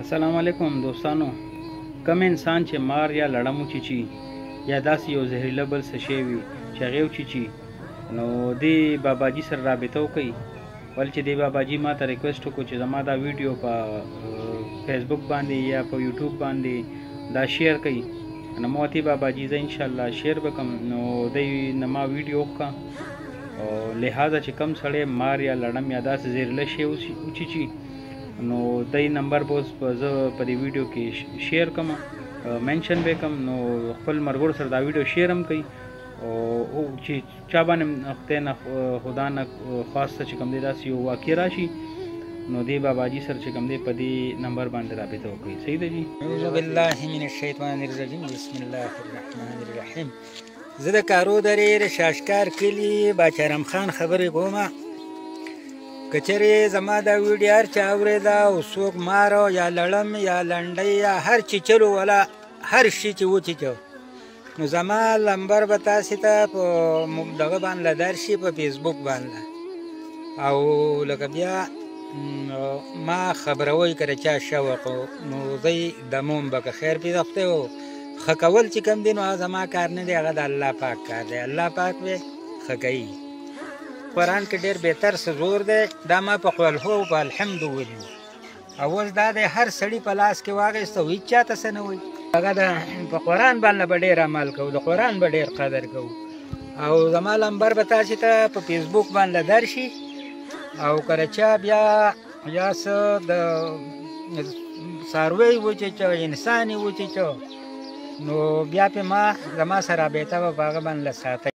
السلام علیکم دوستانو. کم انسان چې مار یا لړم وچیچي یا داسې یو زهریله بل څه شی وي چې هغې وچیچي، نو دې باباجي سره رابطه وکړئ. ولې چې دې باباجي ما ته ریکویسټ وکړو چې زما دا ویډیو په فیسبوک باندې یا په یوټیوب باندې دا شیر کړئ. نو ما ورته باباجي زه انشاءالله شیر به کړم. نو دی نه ما ویډیو وکړه، او لہذا چې کم سړی مار یا لړم یا داسې زهریله شی وچیچي، نو دای نمبر به اوس زه په دې ویډیو کې شیر کوم، منشن به کوم. نو خپل ملګرو سره دا ویډیو شیر هم کوي، او چې چا باندې خدای نه خدا نه خواسته چې کوم دی داسې یو واقع راشي، نو دې باباجي سره چې کوم دی په دې نمبر باندې رابطه وکړئ. صحیح ده جی؟ اعوذ بالله من الشیطان الرجیم، بسم الله الرحمن الرحیم. زه د کارو درې د شاشکار کلي باچارم خان خبرې کوم. که چېرې زما دا ویډیو هر چا اورېده او څوک مارو یا لړم یا لنډۍ یا هر چیچلو ولا هر شي چې وچیچو، نو زما نمبر به تاسې ته په دغه باندې درشي، په فیسبوک باندې. او لکه بیا ما خبروئ که د چا شوق و، نو زه دموم به که خیر پیدا خدای و ښه کول چې کوم دی، نو هغه زما کار نه دی، هغه د الله پاک کار دی. الله پاک به ښه کوي. قرآن کې ډېر بهتر څه زور دی. دا ما په قل هو په الحمد ویلي. اول دا دی هر سړي په لاس کې واخیسته، هېڅ چاته څه نه وایي. هغه په قرآن باندې به ډېر عمل کوو، د قرآن به ډېر قدر کوو. او زما نمبر به تاسې ته په فیسبوک باندې درشي. او که د چا بیا یا څه د څاروی وچیچو، انسان یې وچیچو، نو بیا پې زما سره رابطه به په هغه باندې ساتئ.